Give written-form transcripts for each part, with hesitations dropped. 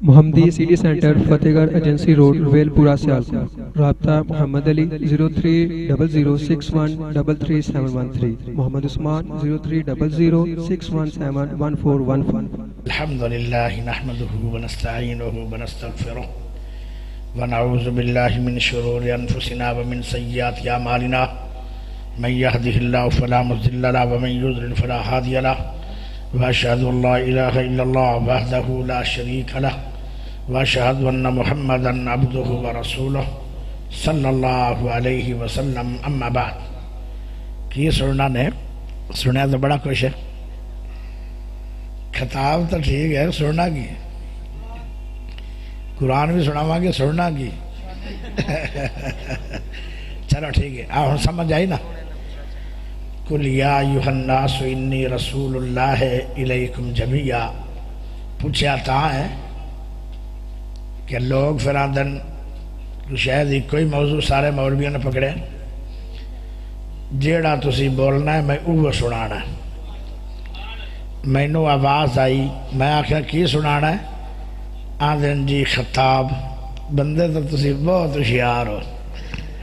محمدی city centre فتح گڑھ agency road well پورا سیالکوٹ. رابطہ محمد علی 030061337113. محمد عثمان 030061711415. الحمدللہ نحمدہ ونستعینہ ونستغفرہ ونعوذ باللہ من شرور انفسنا ومن سیئات اعمالنا من یہدہ اللہ فلا مضل له ومن یضلل فلا ہادی له واشهد ان لا الہ الا اللہ وحدہ لا شریک له واشهد ان محمدا عبدہ ورسولہ صلی اللہ علیہ وسلم. اما بعد. کی سننا نے سنیا تو بڑا کچھ ہے. خطاب تو ٹھیک ہے, سننا کی قرآن بھی سناواں گے, سننا کی چلو ٹھیک ہے. ہن سمجھ آئی نا. قل یا ایھا الناس انی رسول اللہ الیکم جمیعا. پوچھا تا ہے کہ لوگ پھر آندن شاید ایک کوئی موضوع سارے مولویوں نے پکڑے, جیڑا تسی بولنا ہے میں اوہ سنانا ہے. مینوں آواز آئی, میں آخیا کی سنانا ہے؟ آندن جی خطاب. بندے تو تسی بہت ہوشیار ہو,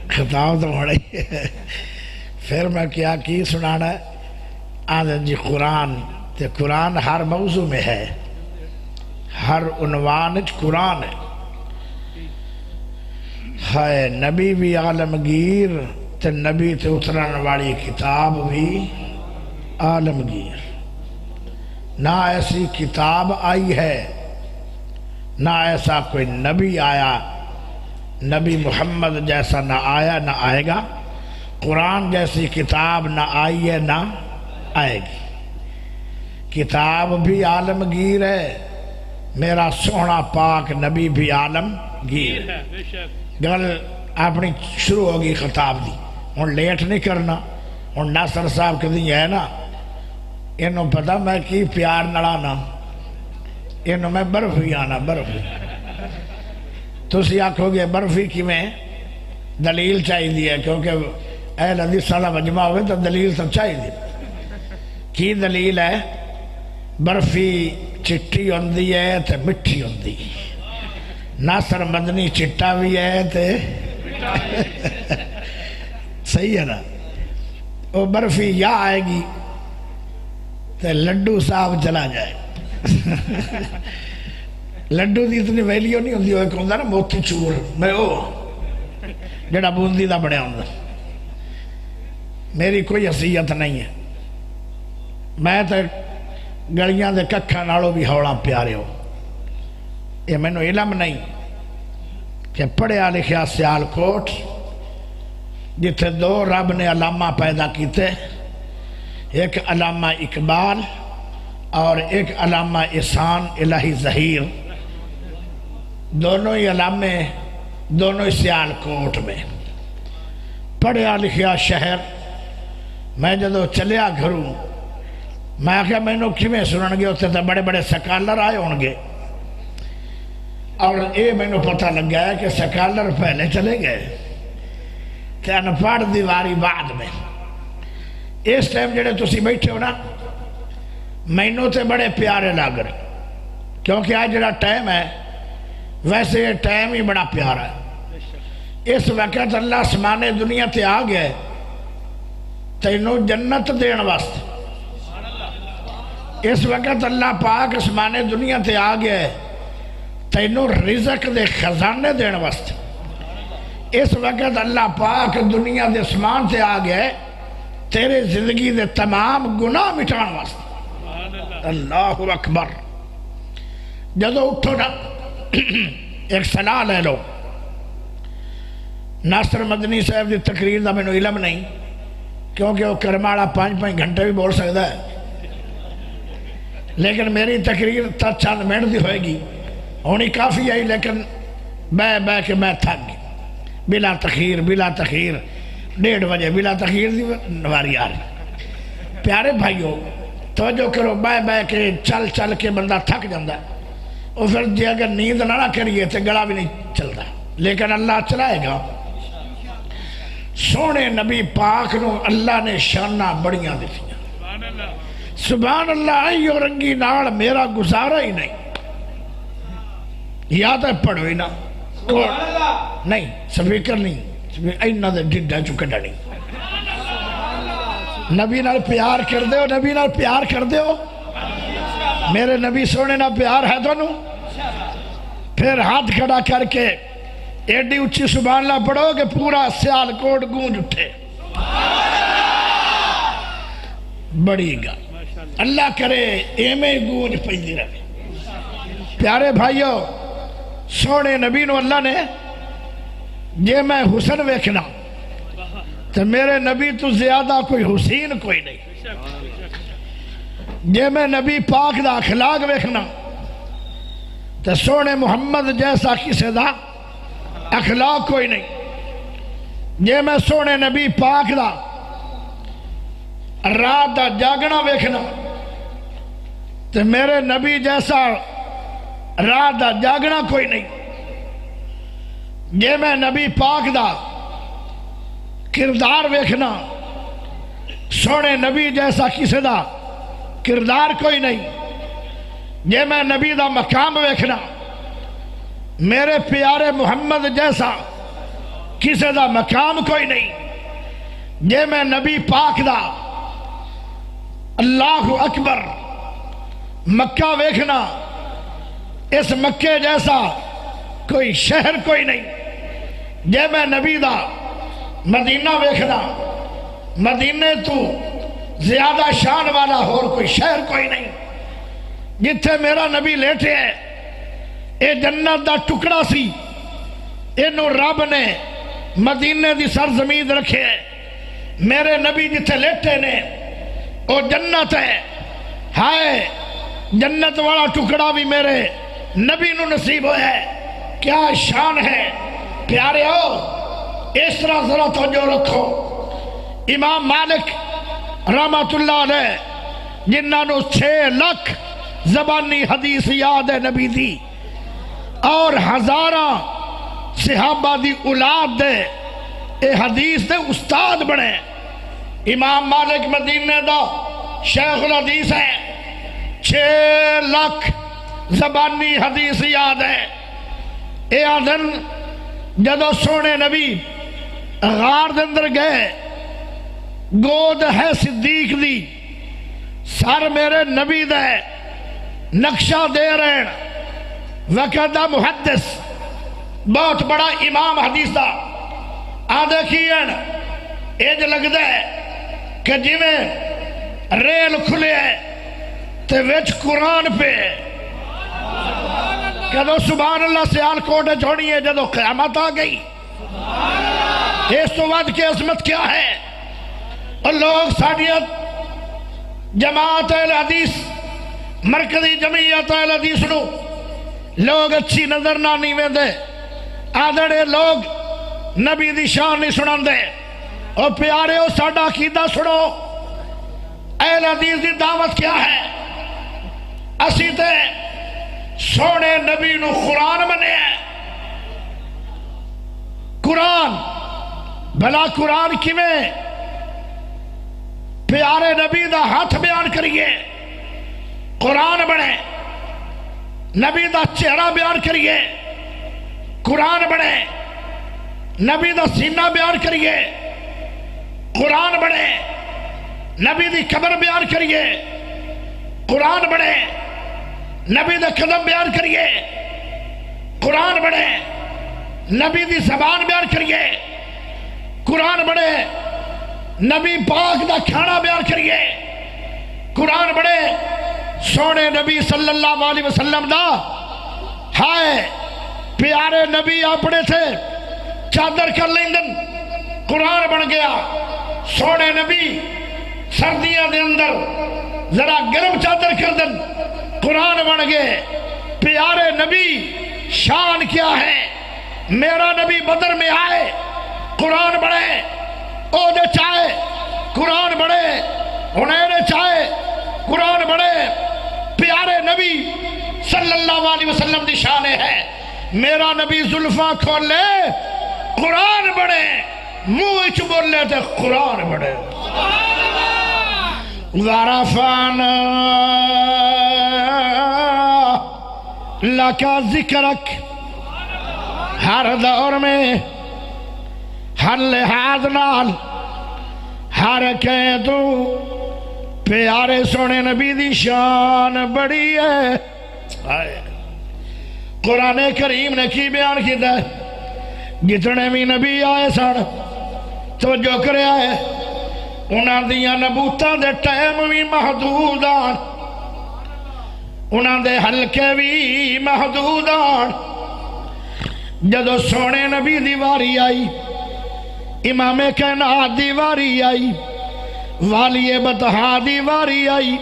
خطاب تو ہونا ہی ہے. پھر میں کیا کی سنانا ہے؟ آندن جی قرآن. تے قرآن ہر موضوع میں ہے, ہر عنوان قرآن ہے. ہے نبی بھی عالمگیر تے نبی تے اترن والی کتاب بھی عالمگیر. نہ ایسی کتاب آئی ہے, نہ ایسا کوئی نبی آیا, نبی محمد جیسا نہ آیا نہ آئے گا. قرآن جیسی کتاب نہ آئی ہے نہ آئے گی. کتاب بھی عالمگیر ہے, میرا سونا پاک نبی بھی عالمگیر ہے. گل اپنی شروع ہوگی خطاب دی. ہن لیٹ نہیں کرنا. ہن ناصر صاحب کدی ہے نا, انہوں پتہ میں کی پیار نڑانا, انہوں میں برفی آنا. برفی تسی آکھو گے برفی کی میں دلیل چاہیے ہے, کیونکہ اہل حدیث سالہ مجمع ہوئے تو دلیل تو چاہیے. کی دلیل ہے؟ برفی چٹی ہوندی ہے تے مٹھی ہوندی. ناصر مدنی چٹا بھی ہے تے صحیح ہے نا. وہ برفی یا آئے گی تے لڈو صاحب چلا جائے. لڈو دی اتنی ویلیو نہیں ہوندی. وہ ایک ہوندا نا موتی چور, میں وہ جڑا بوندی دا بڑیا ہوندا. میری کوئی حیثیت نہیں ہے, میں تے گلیاں دے ککھاں نالوں بھی ہولا پیارے ہو. یہ مینوں علم نہیں کہ پڑھیا لکھیا سیالکوٹ جتھے دو رب نے علامہ پیدا کیتے, ایک علامہ اقبال اور ایک علامہ احسان الہی ظہیر. دونوں ہی علامے, دونوں ہی سیالکوٹ میں. پڑھیا لکھیا شہر. میں جدو چلیا گھروں, میں آخیا مینوں کیویں سنن گے, اتنے تو بڑے بڑے سکالر آئے ہون گے. اور یہ مینوں پتہ لگ گیا ہے کہ سکالر پہلے چلے گئے تے انپڑھ دیواری بعد میں. اس ٹائم جڑے تسی بیٹھے ہو نا, مینوں تے بڑے پیارے لگ رہے, کیونکہ آج جڑا ٹائم ہے ویسے یہ ٹائم ہی بڑا پیارا ہے. اس وقت اللہ آسمانے دنیا تے آ گئے تینوں جنت دین واسطے. اس وقت اللہ پاک آسمانے دنیا تے آ گئے تینوں رزق دے خزانے دین واسطے. اس وقت اللہ پاک دنیا دے آسمان تے آ گئے تیرے زندگی دے تمام گناہ مٹان واسطے. اللہ اکبر. جدو اٹھو نا ایک صلاح لے لو. ناصر مدنی صاحب دی تقریر دا مینوں علم نہیں, کیونکہ وہ کرماڑا 5 گھنٹے بھی بول سکتا ہے, لیکن میری تقریر تا چند منٹ دی ہوئے گی. ہونی کافی آئی, لیکن بہ کے میں تھک گئی. بلا تخیر 1:30 بجے بلا تخیر دی نواری آ رہی. پیارے بھائیو توجہ کرو, بہ کے چل کے بندہ تھک جاندہ ہے. اور پھر جی اگر نیند نہ کریے تو گلا بھی نہیں چلتا, لیکن اللہ چلائے گا. سونے نبی پاک نو اللہ نے شانہ بڑیاں دیتیاں. سبحان اللہ. آئی اور رنگی نال میرا گزارا ہی نہیں. یا تو پڑھو ہی نا نہیں سپیکر نہیں اینا دے ڈڈا چکے ڈانی نبی نال پیار کر دے ہو نبی نال پیار کر دے ہو میرے نبی سونے نال پیار ہے تو پھر ہاتھ کھڑا کر کے ایڈی اچھی سبحان اللہ پڑھو کہ پورا سیالکوٹ گونج اٹھے بڑی گا اللہ کرے ایمیں گونج پہنی رہے پیارے بھائیو سونے نبی نو اللہ نے یہ میں حسن ویکھنا تو میرے نبی تو زیادہ کوئی حسین کوئی نہیں یہ میں نبی پاک دا اخلاق ویکھنا تو سونے محمد جیسا کسی دا اخلاق کوئی نہیں یہ میں سونے نبی پاک دا رات دا جاگنا ویکھنا تو میرے نبی جیسا رات دا جاگنا کوئی نہیں یہ میں نبی پاک دا کردار ویکھنا سونے نبی جیسا کسی دا کردار کوئی نہیں یہ میں نبی دا مقام ویکھنا میرے پیارے محمد جیسا کسی دا مقام کوئی نہیں یہ میں نبی پاک دا اللہ اکبر مکہ ویکھنا اس مکے جیسا کوئی شہر کوئی نہیں یہ میں نبی دا مدینہ ویکھنا مدینے تو زیادہ شان والا اور کوئی شہر کوئی نہیں جتھے میرا نبی لیٹے ہے اے جنت دا ٹکڑا سی انہوں رب نے مدینے دی سرزمین رکھے ہے میرے نبی جتھے لیٹے نے او جنت ہے ہائے جنت والا ٹکڑا بھی میرے نبی نو نصیب ہویا ہے کیا شان ہے پیارے ہو اس طرح ذرا توجہ رکھو امام مالک رحمت اللہ علیہ جنہاں نو 6 لاکھ زبانی حدیث یاد ہے نبی دی اور ہزاراں صحابہ دی اولاد دے اے حدیث دے استاد بنے امام مالک مدینے دا شیخ الحدیث ہے 6 لاکھ زبانی حدیث یاد ہے اے آدھن جدو سونے نبی غار دے اندر گئے گود ہے صدیق دی سر میرے نبی دے نقشہ دے رہے وقت دا محدث بہت بڑا امام حدیث دا آدھے کیین ایج لگ دے کہ جی میں ریل کھلے ہے تے ویچ قرآن پہ کدو سبحان اللہ سیال کوٹے چھوڑی ہے جدو قیامت آ گئی اس تو بعد کی عظمت کیا ہے اور لوگ ساڑیت جماعت اہل حدیث مرکزی جمعیت اہل حدیث نو لوگ اچھی نظر نہ نیوے دے آدھڑے لوگ نبی دی شان نہیں سنان دے اور پیارے ہو ساڑا عقیدہ سنو اہل حدیث دی دعوت کیا ہے اسی تے سونے نبی نو قرآن بنے ہیں قرآن بھلا قرآن کی میں پیارے نبی دا ہاتھ بیان کریے قرآن بنے نبی دا چہرہ بیان کریے قرآن بنے نبی دا سینہ بیان کریے قرآن بنے نبی دی قبر بیان کریے قرآن بنے نبی دا قدم بیان کریے قرآن بنے نبی دی زبان بیان کریے قرآن بنے نبی پاک دا کھانا بیان کریے قرآن بنے سونے نبی صلی اللہ علیہ وسلم دا ہائے پیارے نبی اپنے سے چادر کر لیندن قرآن بن گیا سونے نبی سردیاں دے اندر ذرا گرم چادر کر دن قرآن بن گئے پیارے نبی شان کیا ہے میرا نبی بدر میں آئے قرآن بڑھے عہدے چاہے قرآن بڑھے حنین چاہے قرآن بڑھے پیارے نبی صلی اللہ علیہ وسلم دی شان ہے میرا نبی زلفاں کھول لے قرآن بڑھے منہ اچ بول لے تے قرآن بڑھے ورفعنا اللہ کا ذکرک ہر دور میں ہر لحاظ نال ہر کہیں تو پیارے سونے نبی دی شان بڑی ہے قرآن کریم نے کی بیان کیتا ہے جتنے بھی نبی آئے سن توجہ کرے آئے انہاں دیاں نبوتاں دے ٹائم بھی محدود آن انہاں دے حلقے بھی محدود آن جدو سونے نبی دی واری آئی امام کائنات دی واری آئی والی بطحا دی واری آئی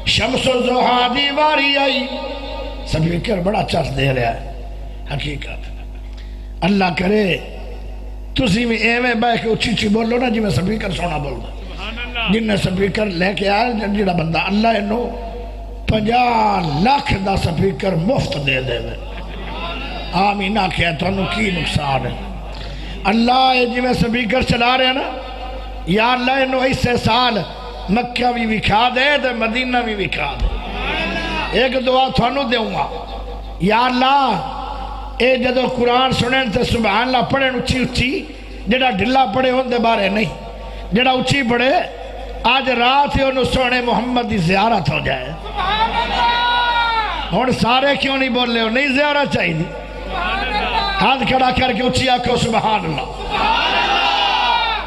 شمس و زحا دی واری آئی سپیکر بڑا چس دے رہا ہے حقیقت اللہ کرے تسی بھی ایویں بے کے اچھی اچھی بولو نا جی میں سپیکر سونا بول دا جن نے سپیکر لے کے آئے جڑا بندہ اللہ انہو 50 لاکھ دا سپیکر مفت دے دے دے آمین آکھے تو انہوں کی نقصان ہے اللہ جی میں سپیکر چلا رہے ہیں نا یا اللہ انہوں ایسے سال مکہ بھی وکھا دے دے مدینہ بھی وکھا دے ایک دعا تھانوں دے ہوں گا یا اللہ اے جدو قرآن سنیں تے سبحان اللہ پڑھیں اچھی اچھی جڑا ڈھلا پڑھے ہوں دے بارے نہیں جڑا اچھی پڑھے آج رات ہی انہوں سونے محمد دی زیارت ہو جائے اور سارے کیوں نہیں بول لے ہو نہیں زیارت چاہیے دی ہاتھ کھڑا کر کے اچھی آکھو سبحان اللہ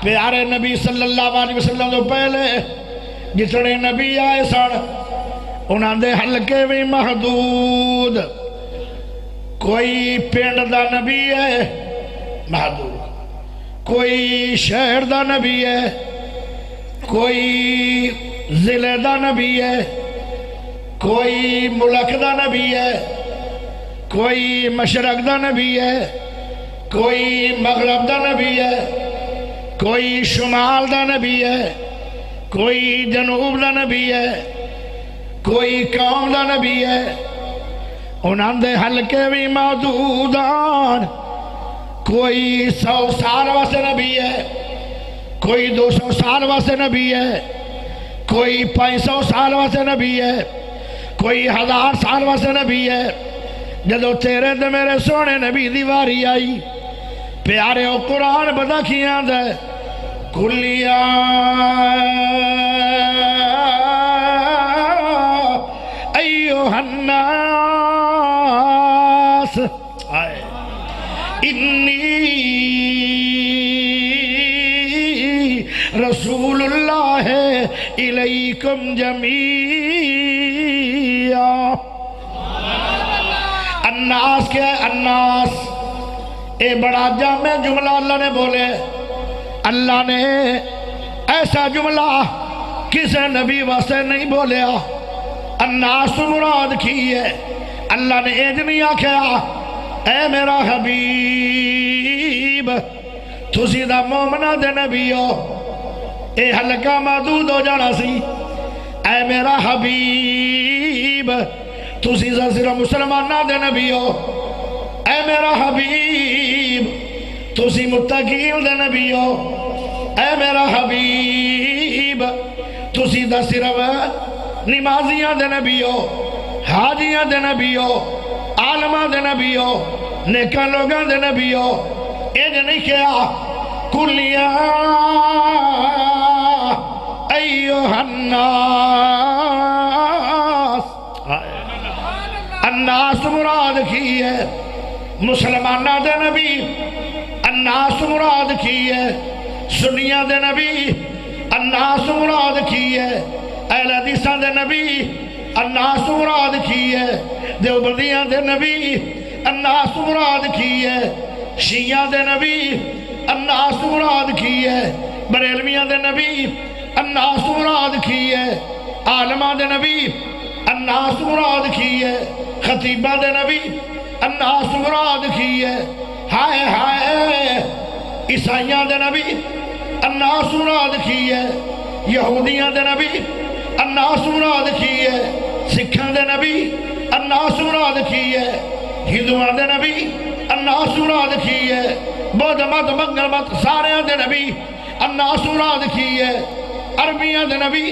پیارے نبی صلی اللہ علیہ وسلم تو پہلے جتنے نبی آئے سن انہاں دے حلقے بھی محدود کوئی پینڈ دا نبی ہے محدود کوئی شہر دا نبی ہے کوئی ضلع دا نبی ہے کوئی ملک دا نبی ہے کوئی مشرق دا نبی ہے کوئی مغرب دا نبی ہے کوئی شمال دا نبی ہے کوئی جنوب دا نبی ہے کوئی قوم دا نبی ہے انہاں دے حلقے بھی موجودان کوئی 100 سال واسے نبی ہے کوئی 200 سال واسے نبی ہے کوئی 500 سال واسے نبی ہے کوئی 1000 سال واسے نبی ہے جدو تیرے دے میرے سونے نبی دیواری آئی پیارے او قرآن بدا کیاں دے کلیا ایوہ الناس انی رسول اللہ الیکم جمیعا الناس کیا ہے الناس اے بڑا جامع جملہ اللہ نے بولے اللہ نے ایسا جملہ کسے نبی واسے نہیں بولیا الناس مراد کی ہے اللہ نے ایج نہیں آکھیا اے میرا حبیب تسی دا مومنہ دے نبی ہو اے حلقہ محدود ہو جانا سی اے میرا حبیب تسی دا صرف مسلمانہ دے نبی ہو اے میرا حبیب تسی متقین دے نبی ہو اے میرا حبیب تسی دا صرف نمازیاں دے نبی ہو حاجیاں دے نبی ہو عالماں دے نبی ہو نیکاں لوگاں دے نبی ہو اے جو نہیں کیا کلیا ایوہ الناس الناس مراد کی ہے مسلمانہ دے نبی الناس مراد کی ہے سنیہ دے نبی الناس مراد کی ہے اہل حدیثاں دے نبی الناس مراد کی ہے دیوبندیاں دے نبی الناس مراد کی ہے شیعہ دے نبی الناس مراد کی ہے بریلویاں دے نبی الناس مراد کی ہے عالماں دے نبی الناس مراد کی ہے خطیبہ دے نبی الناس مراد کی ہے ہائے ہائے عیسائیاں دے نبی الناس مراد کی ہے یہودیاں دے نبی الناس مراد کی ہے سکھاں دے نبی الناس مراد کی ہے ہندوان دے نبی الناس مراد کی ہے بدھ مت منگل مت سارے دے نبی الناس مراد کی ہے عربیاں دے نبی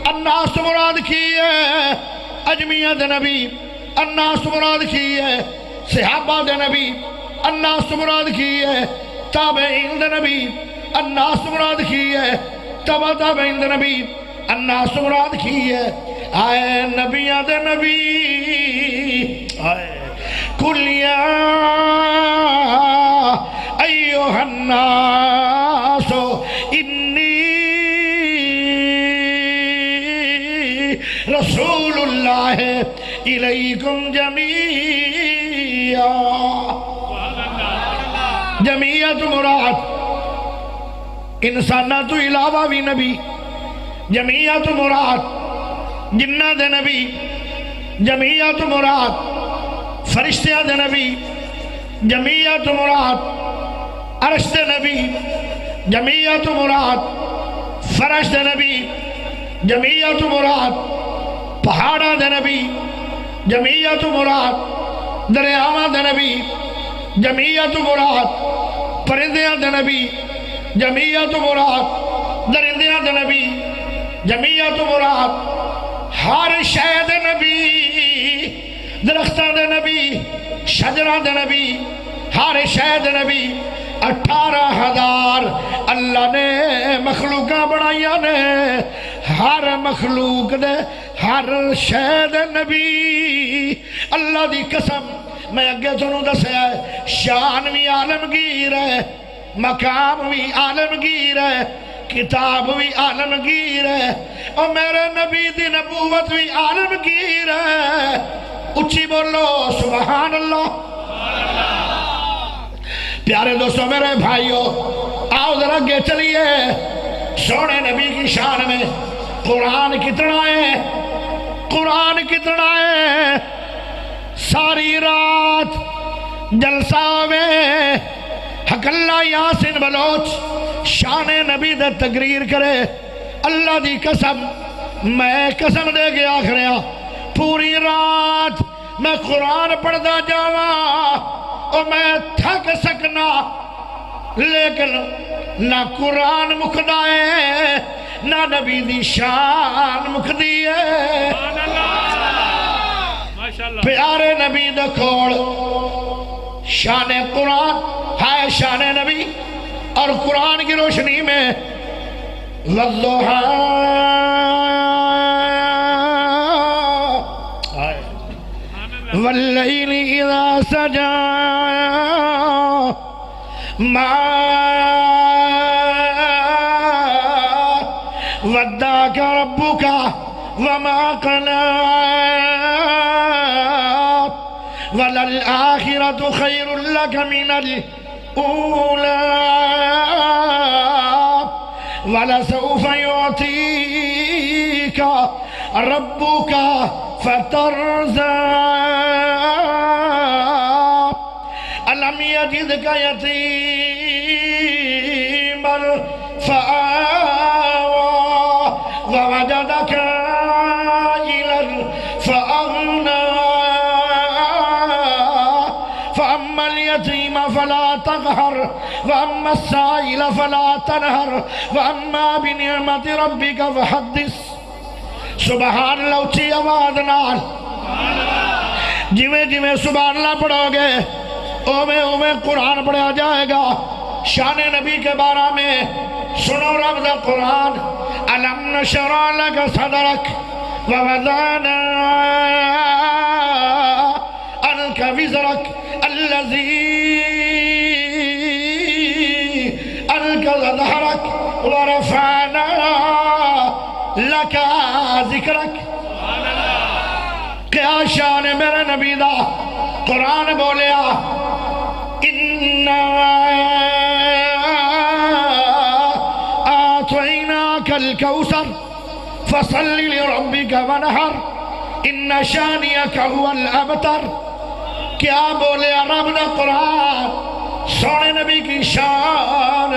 الناس مراد کی ہے اجمیاں دے نبی الناس مراد کی ہے صحابہ دے نبی، الناس مراد کی ہے تابعین دے نبی، الناس مراد کی ہے تبع تابعین دے نبی، الناس مراد کی ہے آئے نبیاں دے نبی آئے قل یا ایوہ الناس انی رسول اللہ الیکم جمیعا۔ جمیعت مراد انسانہ تو علاوہ بھی نبی، جمیعت مراد جنہ دے نبی، جمیعت مراد فرشتہ دے نبی، جمیعت مراد عرش دے نبی، جمیعت مراد فرش دے نبی، جمیعت مراد پہاڑا دے نبی، جمیعت مراد دریاواں دے نبی، جمیعت مراد پرندیاں دے نبی، جمیعت مراد درندیاں دے نبی، جمیعت مراد ہر شے دے نبی، درختاں دے نبی، شجراں دے نبی، ہر شے دے نبی۔ 18,000 اللہ نے مخلوقاں بنائیاں نے، ہر مخلوق دے ہر شے دے نبی۔ اللہ دی قسم میں اگے تنوں دسیا ہے شان بھی عالمگیر ہے، مقام بھی عالمگیر ہے، کتاب بھی عالمگیر ہے، اور میرے نبی دی نبوت بھی عالمگیر ہے۔ اچھی بولو سبحان اللہ۔ پیارے دوستو میرے بھائیو، آؤ ذرا آگے چلیے، سونے نبی کی شان میں قرآن کتنا ہے، قرآن کتنا ہے۔ ساری رات جلسہ میں حق اللہ یاسین بلوچ شان نبی دے تقریر کرے، اللہ دی قسم میں قسم دے گیا آخریا پوری رات میں قرآن پڑھدا جاواں اور میں تھک سکنا، لیکن نہ قرآن مکدا ہے نہ نبی دی شان مکدی ہے۔ پیارے نبی دا کھوڑ شان قرآن ہے، شان نبی اور قرآن کی روشنی میں والضحیٰ واللیل اذا سجا ما ودعك ربك وما قلى وللآخرة خير لك من الأولى ولسوف يعطيك ربك فترضى ألم يجدك يتيما فآوى ووجدك عائلا فأغنى فأما اليتيم فلا تقهر وأما السائل فلا تنهر وأما بنعمة ربك فحدث۔ سبحان اللہ اچھی آواز نال جویں جویں سبحان اللہ پڑھو گے اویں اویں قرآن پڑھا جائے گا۔ شان نبی کے بارے میں سنو رب دا قرآن، ألم نشرح لك صدرك ووضعنا عنك وزرك الذي أنقض ظهرك ورفعنا لك ذکرک۔ کیا شان میرے نبی دا، قرآن بولیا اِنَّا آتَيْنَاكَ الْكَوْثَرَ فَصَلِّ لِرَبِّكَ وَانْحَرْ إِنَّ شَانِئَكَ هُوَ الْأَبْتَرُ۔ کیا بولیا رب دا قرآن، سونے نبی کی شان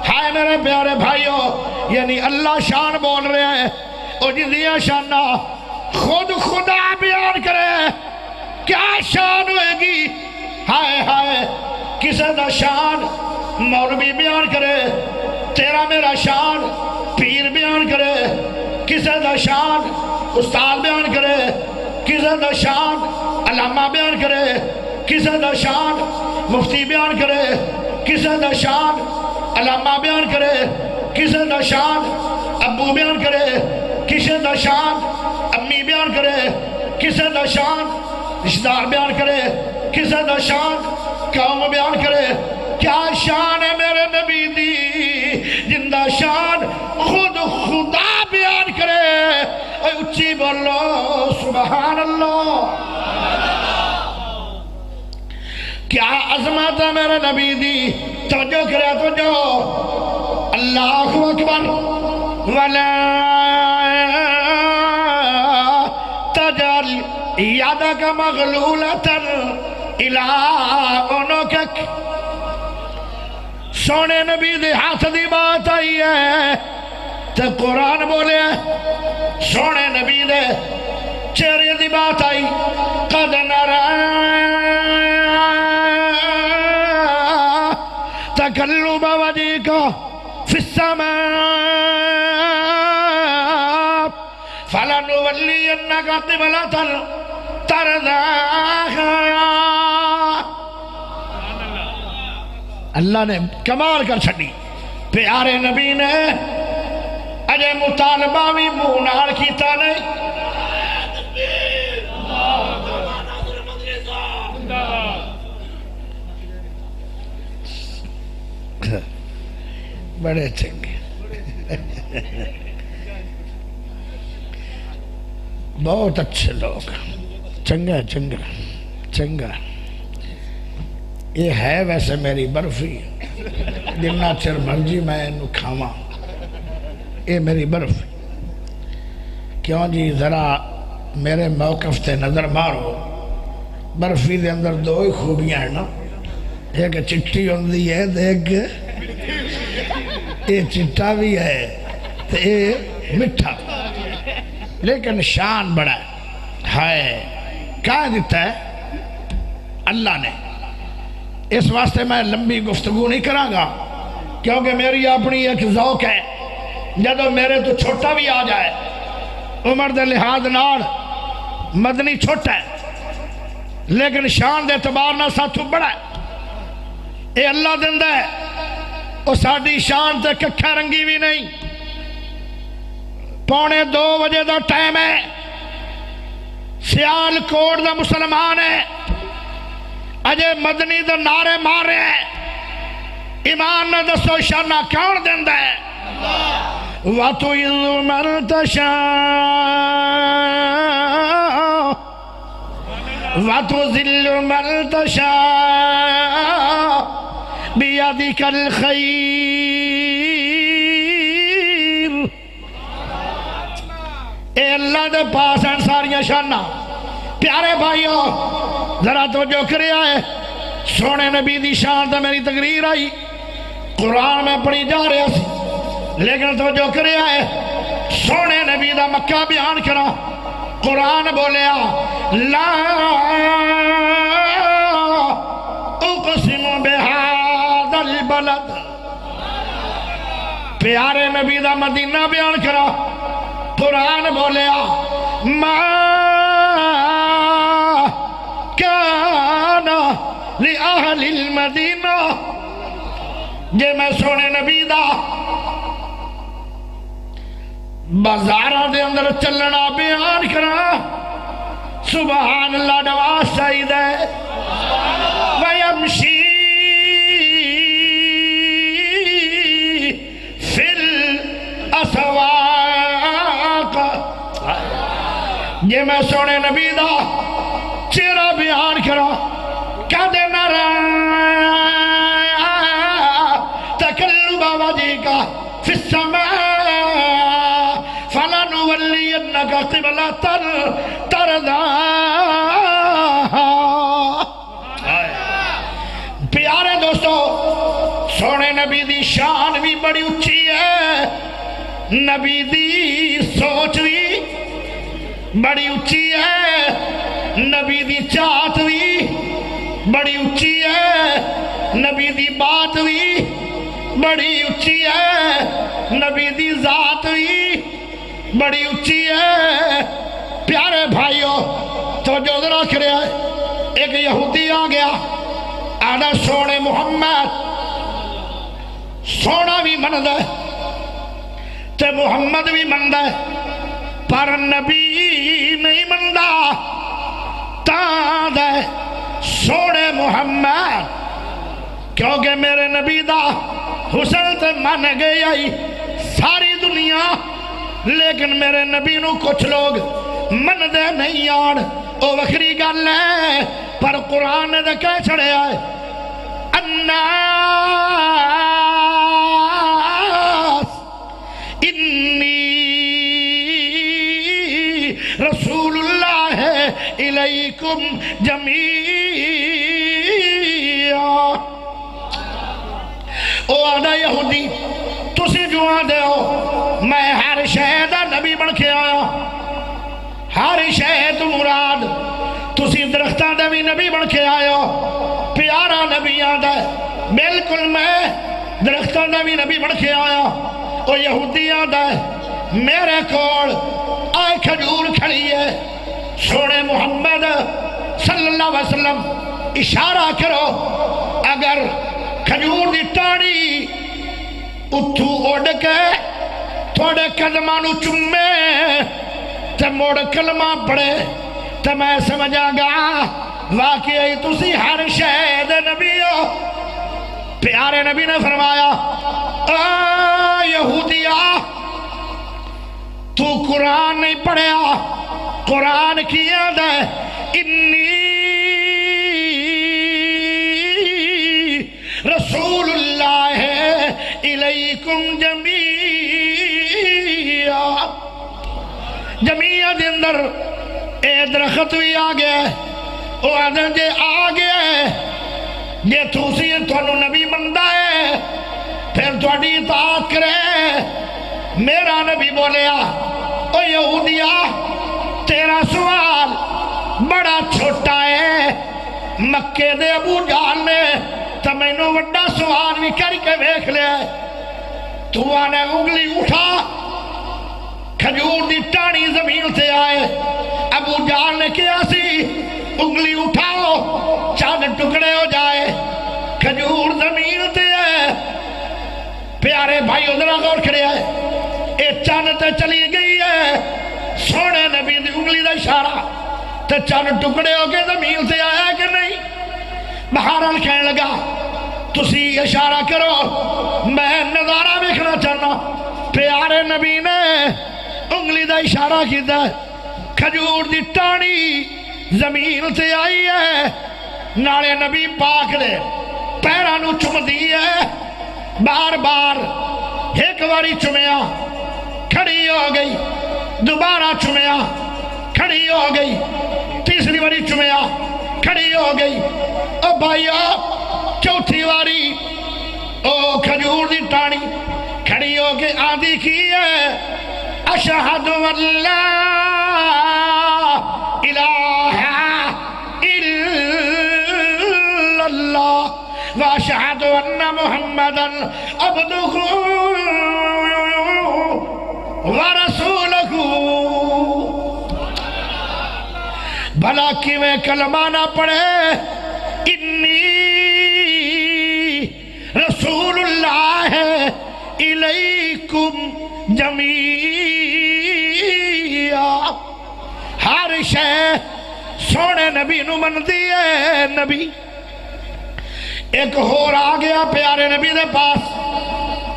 ہے میرے پیارے بھائیو، یعنی اللہ شان بول رہے ہیں اور جدیاں شانہ خود خدا بیان کرے کیا شان ہوئے گی۔ ہائے ہائے کسے دا شان مولوی بیان کرے، تیرا میرا شان پیر بیان کرے، کسے دا شان استاد بیان کرے، کسے دا شان علامہ بیان کرے کسے دا شان مفتی بیان کرے کسے دا شان علامہ بیان کرے کسے دا شان ابو بیان کرے کسے دا شان امی بیان کرے کسے دا شان رشتہ دار بیان کرے کسے دا شان قوم بیان کرے کیا شان ہے میرے نبی دی جن دا شان خود خدا بیان کرے اے اچھی بولو سبحان اللہ کیا عظمت ہے میرے نبی دی توجہ کرے توجہ اللہ اکبر ولا تجعل یدک مغلولۃ الی عنقک سونے نبی دے ہاتھ دی بات آئی ہے تو قرآن بولے سونے نبی دے چہرے دی بات آئی قد نرى تقلب وجهك في السماء فلنولينك قبلة ترضاها اللہ نے کمال کر چھڑی پیارے نبی نے اجے مطالبہ بھی منہ نال کیتا نہیں بڑے چنگے بہت اچھے لوگ چنگا چنگا چنگا یہ ہے ویسے میری برفی جنہ چر مرضی میں انہوں کھاواں یہ میری برفی کیوں جی ذرا میرے موقف تے نظر مارو برفی دے اندر دو ہی خوبیاں ہیں نا ایک چٹی ہوندی ہے ایک یہ چٹا بھی ہے تو یہ مٹھا لیکن شان بڑا ہے کہاں دیتا ہے اللہ نے اس واسطے میں لمبی گفتگو نہیں کراں گا کیونکہ میری اپنی ایک ذوق ہے جدو میرے تو چھوٹا بھی آ جائے عمر دے لحاظ نال مدنی چھوٹا ہے لیکن شان دے اعتبار نہ ساتھو بڑا ہے اے اللہ دندہ ہے اور ساڑی شان تے ککھا رنگی بھی نہیں 1:45 بجے دا ٹائم ہے سیال کوٹ دا مسلمان ہے اجے مدنی دا نعرے مار رہے ہیں ایمان نہ دسو شانہ کون دیندہ ہے وَتُعِذُّ مَن تَشَاءُ وَتُذِلُّ مَن تَشَاءُ بِيَدِكَ الْخَيْرُ اے اللہ دے پاس ہیں ساریاں شانہ پیارے بھائیوں ذرا توجہ کرے آئے سونے نبی دی شان تا میری تقریر آئی قرآن میں پڑھی جا رہے ہیں لیکن توجہ کرے آئے سونے نبی دا مکہ بیان کرا قرآن بولیا لا اقسم بہذا البلد پیارے نبی دا مدینہ بیان کرا قرآن بولیا ما کانا لأہل المدینہ جے میں سونے نبی دا بازارہ دے اندر چلنا بیان کرا سبحان اللہ نواز سعید ہے وَيَمْشِي فِي الْأَسْوَاقِ یہ میں سونے نبی دا چہرہ بیان کرا کدے نرا تقلب وجهك في السماء فلنولينك قبلة ترضاها پیارے دوستو سونے نبی دی شان بھی بڑی اچھی ہے نبی دی سوچ بھی بڑی اچھی ہے نبی دی چاہت بھی بڑی اچھی ہے نبی دی بات بھی بڑی اچھی ہے نبی دی ذات بھی بڑی اچھی ہے پیارے بھائیوں توجہ ذرا کرے آئے. ایک یہودی آ گیا آدھا سونے محمد سونا بھی مند ہے تے محمد بھی مند ہے پر نبی نہیں مندہ تاں دے سونے محمد کیونکہ میرے نبی دا حسن تے من گئی آئی ساری دنیا لیکن میرے نبی نو کچھ لوگ من دے نہیں آن او وکری گل ہے پر قرآن نے کہہ چھڑے آئے الناس انی رسول اللہ الیکم جمیعا. او آدھا یہودی تسی جو آدھے ہو میں ہر شہدہ نبی بن کے آیا ہر شہد مراد تسی درختہ دے بھی نبی بن کے آیا پیارا نبی آدھا بالکل میں درختہ دے بھی نبی بن کے آیا. او یہودی آدھا میرے کول آئے کھجور کھڑی ہے سونے محمد صلی اللہ علیہ وسلم اشارہ کرو اگر کھجور دی ٹاڑی اتھو اڑ کے تھوڑے قدمانو چمے تے موڑ کلمہ پڑے تے میں سمجھا گا واقعی تسی ہر شہد نبی ہو. پیارے نبی نے فرمایا یہودیہ تو قرآن نہیں پڑھیا قرآن کی یاد ہے انی رسول اللہ الیکم جمیعا. جمیعہ دے اندر اے درخت بھی آ گیا او آدھن جے آ گیا جے تُسی تھوڑو نبی مندہ ہے پھر تھوڑی اطاعت کرے. میرا نبی بولیا او یہودیہ تیرا سوال بڑا چھوٹا ہے مکے دے ابو جہل نے تو میں نو وڈا سوال بھی کر کے دیکھ لیا تو آنے انگلی اٹھا کھجور دی ٹانی زمین سے آئے ابو جہل نے کیا سی انگلی اٹھاؤ چاند ٹکڑے ہو جائے کھجور زمین سے ہے. پیارے بھائی ادھر غور کرے آئے اے چاند تے چلی گئی ہے سونے نبی دی انگلی دا اشارہ تے چاند ٹکڑے ہو کے زمین سے آیا کہ نہیں. بہرحال کہنے لگا تسی اشارہ کرو میں نظارہ دیکھنا چاہنا. پیارے نبی نے انگلی دا اشارہ کیتا کھجور دی ٹانی زمین سے آئی ہے نالے نبی پاک دے پیرانو چم دی ہے بار بار ایک باری چمیا کھڑی ہو گئی دوبارہ چمیا کھڑی ہو گئی تیسری باری چمیا کھڑی ہو گئی. او بھائیو چوتھی باری او کھجور دی ٹانی کھڑی ہو کے آدھی کی ہے اشہد اللہ الہ الا اللہ واشہد ان محمدن عبدہ ورسولہ. بھلا کی میں کلمہ نہ پڑھے انی رسول اللہ الیکم جمیعا. ہر شے سونے نبی نو من دیئے. نبی ایک اور آ گیا پیارے نبی دے پاس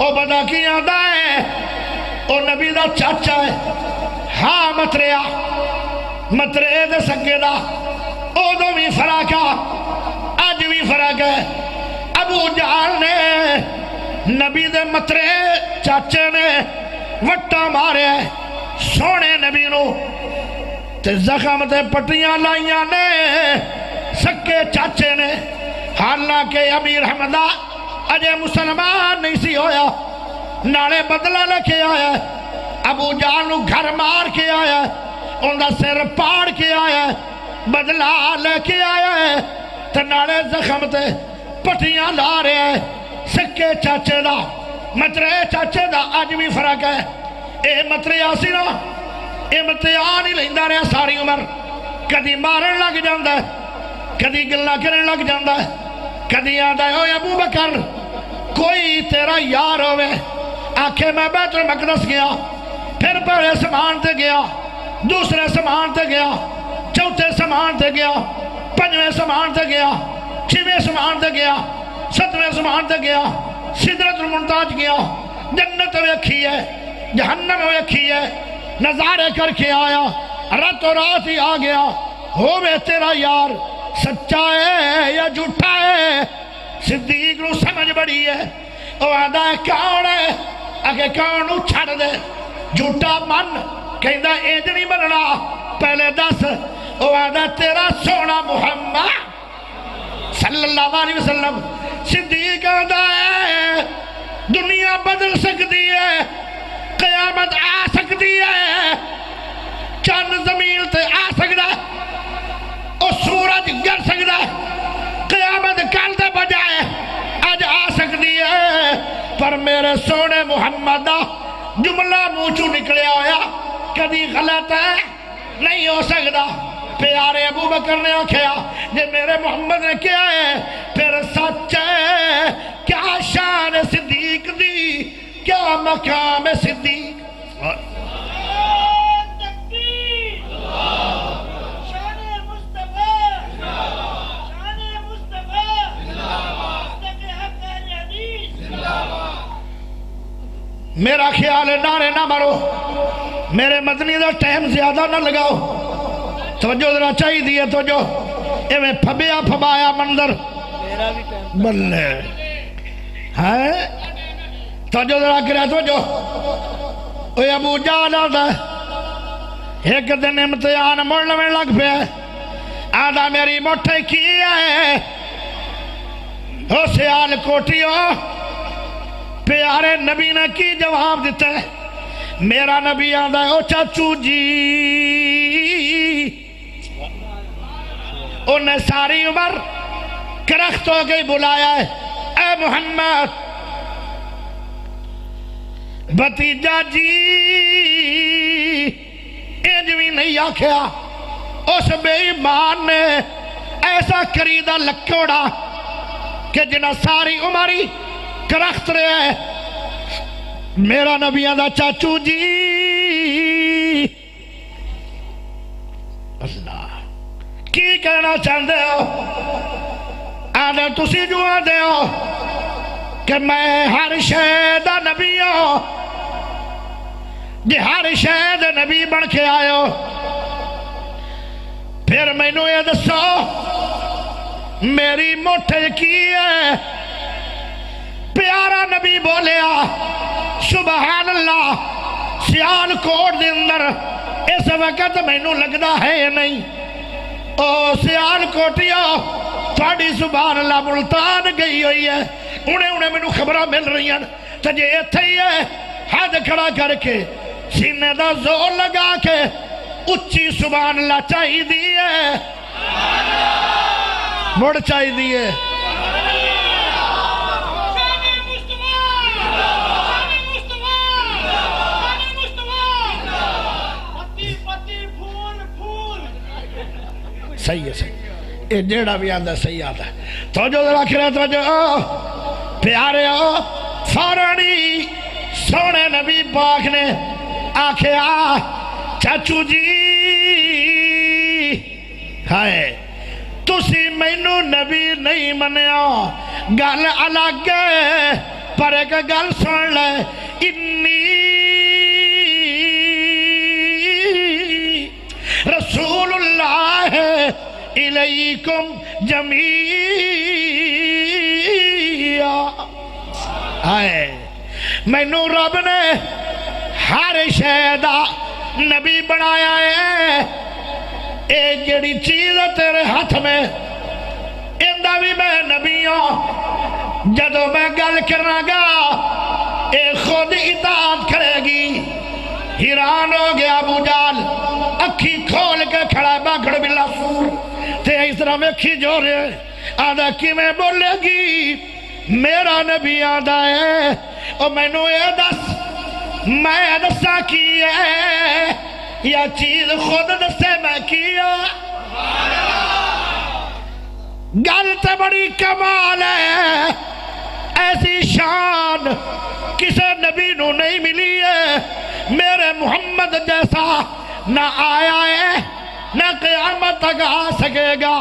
او بدا کی آدھا ہے او نبی دا چاچا ہے ہاں متریا مترے دے سکے دا او دو بھی فراقہ آج بھی فرق ہے. ابو جہل نے نبی دے مترے چاچے نے وٹا مارے سونے نبی نو تے زخم تے پٹیاں لائیاں نے سکے چاچے نے. حالانکہ امیر حمدہ اجے مسلمان نہیں سی ہویا نالے بدلہ لے کے آیا ابو جہل نو گھر مار کے آیا ان دا سر پاڑ کے آیا بدلہ لے کے آیا تے نالے زخم تے پٹیاں لا رہے ہیں. سکے چاچے دا مترے چاچے دا آج بھی فرق ہے. اے مترے آسی نا اے مترے آن ہی لیندہ رہے ساری عمر کدی مارن لگ جاندہ ہے، کدی گلہ کرن لگ جاندہ ہے، کدی آدھا ہے اوہ ابو بکر کوئی تیرا یار ہوئے، آنکھیں میں بیت المقدس گیا، پھر پہلے سمان تے گیا، دوسرے سمان تے گیا، چوتھے سمان تے گیا، پنجویں سمان تے گیا، چھویں سمان تے گیا، ستویں سمان تے گیا، سدرۃ المنتہا گیا، جنت ویکھی ہے، جہنم ویکھی ہے، نظارے کر کے آیا، راتوں رات ہی آ گیا، ہووے تیرا یار سچا ہے یا جھوٹا ہے؟ صدیق نو سمجھ بڑی ہے، وہ آدھا ہے کون ہے؟ اگے کون نو چھڑ دے، جھوٹا من کہندہ اینج نہیں بننا، پہلے دس، وہ آدھا تیرا سونا محمد صلی اللہ علیہ وسلم۔ صدیق آدھا ہے دنیا بدل سکتی ہے، قیامت آ سکتی ہے، چند زمین تے آ سکتا ہے، اور سورج گر سکتا ہے، قیامت کل دے بجائے آج آ سکتی ہے، پر میرے سونے محمد جملہ موچو نکلے آیا کدی غلط ہے نہیں ہو سکتا۔ پیارے ابو بکر نے آکھیا یہ میرے محمد نے کیا ہے پھر سچ ہے، کیا شان صدیق دی، کیا مقام صدیق۔ میرا خیال ہے نعرے نہ مارو، میرے مدنی دا ٹائم زیادہ نہ لگاؤ، توجہ ذرا چاہی دیئے توجہ، ایویں پھبیا پھبایا منظر بلے ہے، توجہ ذرا کرے توجہ۔ اوہ ابو جہل آدھا ایک دن امتحان مڑنے میں لگ پہ آدھا میری موٹے کی ہے، ہو سیال کوٹی ہو، پیارے نبی نے کی جواب دیتا ہے، میرا نبی آدھا ہے او چاچو جی، انہیں ساری عمر کرخت ہو گئی بلایا ہے، اے محمد بھتیجا جی، انجوی نہیں آکھیا، اس بے ایمان نے ایسا کریدہ لکوڑا کہ جنہ ساری عمری کرخت رہے ہیں۔ میرا نبی آدھا چاچو جی، اللہ کی کہنا چاہتے ہو؟ آدھا تسی جو آدھے ہو کہ میں ہر شہد نبی ہوں، جی ہر شہد نبی بن کے آئے ہو، پھر میں نے یہ دسو میری موٹے کی ہے؟ پیارا نبی بولیا سبحان اللہ، سیال کوٹ دے اندر اس وقت میں نے لگدا ہے نہیں، او سیال کوٹیا تھوڑی سبحان اللہ ملتان گئی ہوئی ہے، انہیں میں نے خبرہ مل رہی ہیں، تجھے اتھے ہی ہے، ہاتھ کھڑا کر کے سینے دا زور لگا کے اچھی سبحان اللہ چاہی دیئے، مڑ چاہی دیئے۔ صحیح ہے، صحیح، یہ جیڑا بھی آدھا صحیح آدھا ہے۔ توجہ ذرا کرے توجہ، پیارے ہو فورانی سونے نبی پاک نے آکھیا چاچو جی، ہائے تسی مینو نبی نہیں منیا، گل الگ ہے، پر ایک گل سن لے، انی رسول اللہ الیکم جمیعا، آئے میں نو رب نے ہر شہدہ نبی بنایا ہے، ایک جڑی چیز تیرے ہاتھ میں اندہ بھی میں نبی ہوں، جدو میں گل کرنا گا اے خود اطاعت کرے گی۔ حیران ہو گیا ابو جہل، اکھی کھول کے کھڑا باکڑ بلا سور تے اس طرح میں کھی جو رہے، آدھا کی میں بولے گی میرا نبی آدھا ہے، اور میں نو اے دس میں دسا کی ہے یا چیز خود دسے میں کیا، گل تے بڑی کمال ہے، ایسی شان کسے نبی نو نہیں ملی ہے، میرے محمد جیسا نہ آیا ہے نہ قیامت تک آ سکے گا۔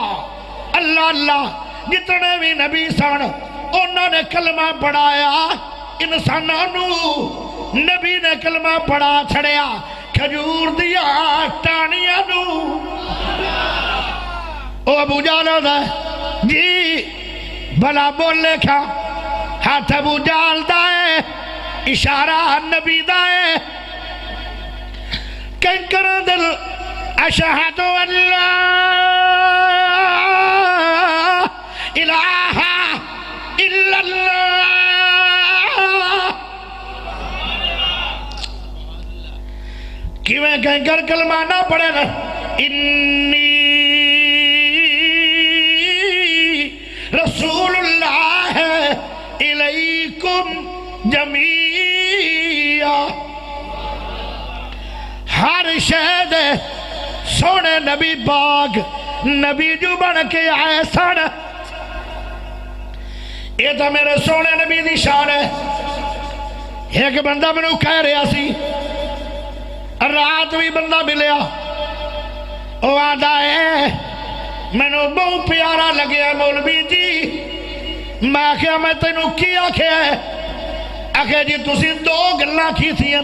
اللہ اللہ، جتنے بھی نبی سن انہوں نے کلمہ پڑھایا، انسانوں نبی نے کلمہ پڑھا چھڑیا کھجور دیا ٹانیاں نو۔ او ابو جہل دا جی بھلا بولے کھا، ہاتھ ابو جہل دا ہے، اشارہ نبی دا ہے، کنکر دل اشہد اللہ الہ الا اللہ۔ کیویں کنکر کلمہ نہ پڑھے نا، انی رسول اللہ الیکم جمیعا۔ ہر شہد سونے نبی پاک نبی جو بن کے آئے سن، یہ تو میرے سونے نبی دی شان ہے۔ ایک بندہ منو کہہ رہا سی، رات بھی بندہ ملیا، وہ آدھا ہے مینو بہت پیارا لگیا مولوی جی۔ میں کہا میں تینوں کی آکھیا ہے؟ آکھے جی تسی دو گلاں کی تھیں،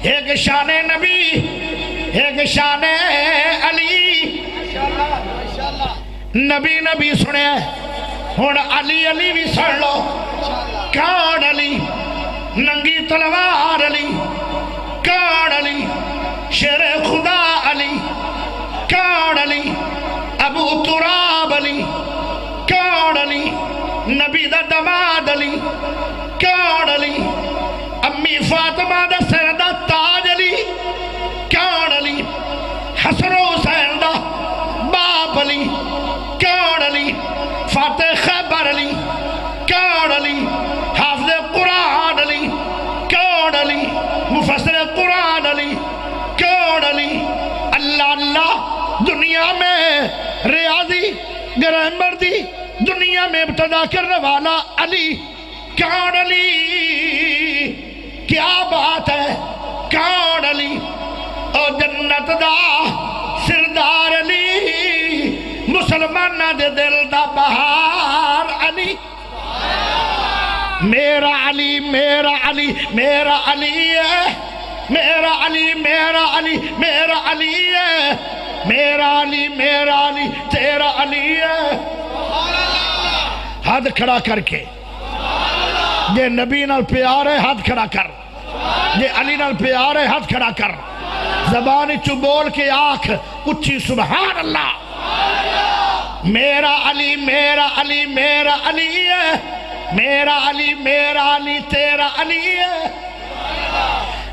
ایک شان نبی ایک شان علی۔ نبی نبی سنے ہن علی علی بھی سن لو۔ کون علی؟ ننگی تلوار علی۔ کون علی؟ شیر خدا علی۔ کون علی؟ ابو تراب علی۔ کون علی؟ نبی دا دماد علی۔ کون علی؟ امی فاطمہ دا سر دا تاج علی۔ کون علی؟ حسن و حسین دا باپ علی۔ کون علی؟ فاتح خیبر علی۔ کون علی؟ حافظ قرآن علی۔ کون علی؟ مفسر قرآن علی۔ کون علی؟ اللہ اللہ، دنیا میں ریاضی گرامر دی دنیا میں ابتدا کرنے والا علی۔ کون علی؟ کیا بات ہے؟ کون علی؟ او جنت دا سردار علی، مسلمانہ دے دل دا بہار علی۔ میرا علی میرا علی میرا علی ہے، میرا علی میرا علی میرا علی ہے، میرا علی میرا علی تیرا علی ہے۔ ہاتھ کھڑا کر کے جے نبی نال پیار ہے ہاتھ کھڑا کر، جے علی نال پیار ہے ہاتھ کھڑا کر، زبان چو بول کے آنکھ اچھی سبحان اللہ۔ میرا علی میرا علی میرا علی ہے، میرا علی میرا علی تیرا علی ہے،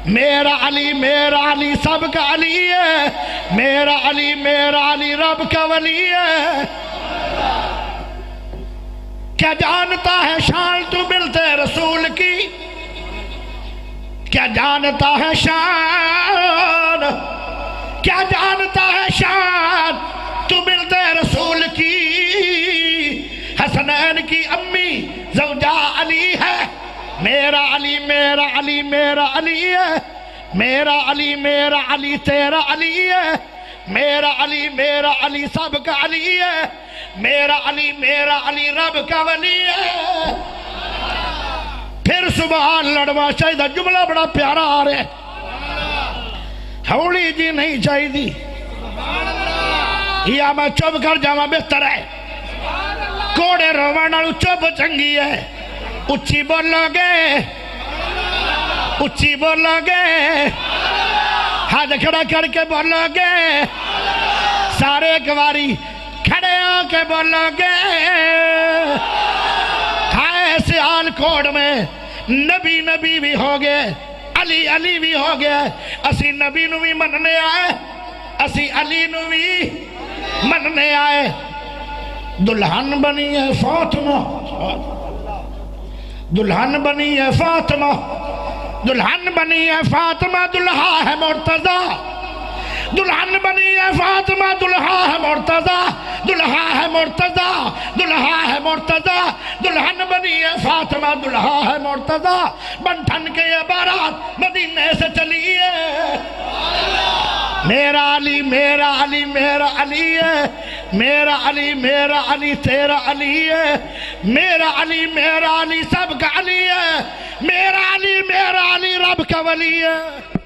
میرا علی میرا علی سب کا علی ہے، میرا علی میرا علی رب کا ولی ہے۔ کیا جانتا ہے شان تو ملتے رسول کی؟ کیا جانتا ہے شان؟ کیا جانتا ہے شان تو ملتے رسول کی؟ حسنین کی امی زوجہ علی ہے، میرا علی میرا علی میرا علی ہے، میرا علی میرا علی تیرا علی ہے، میرا علی میرا علی سب کا علی ہے، میرا علی میرا علی رب کا ولی ہے۔ پھر سبحان لڑوا چاہیے، جملہ بڑا پیارا آ رہا ہے، ہولی جی نہیں چاہیے دی، یا میں چپ کر جاواں بہتر ہے، کوڑے روانہ چپ چنگی ہے۔ اچھی بولو گے، اچھی بولو گے، ہاتھ کھڑا کر کے بولو گے، سارے ایک باری کھڑے ہو کے بولو گے۔ ہائے سیال کوڑ میں نبی نبی بھی ہو گئے، علی علی بھی ہو گئے، اسی نبی نو بھی مننے آئے، اسی علی نو بھی مننے آئے۔ دلہن بنی ہے فاطمہ، دلہن بنی ہے فاطمہ، دلہن بنی ہے فاطمہ، دلہا ہے مرتضیٰ، دلہن بنی ہے فاطمہ دلہا ہے مرتضی دلہا ہے مرتضی دلہا ہے مرتضی دلہن بنی ہے فاطمہ دلہا ہے مرتضی بن ٹھن کے یہ بارات مدینے سے چلی ہے میرا علی میرا علی میرا علی ہے میرا علی تیرا علی ہے میرا علی سب کا علی ہے میرا علی رب کا ولی ہے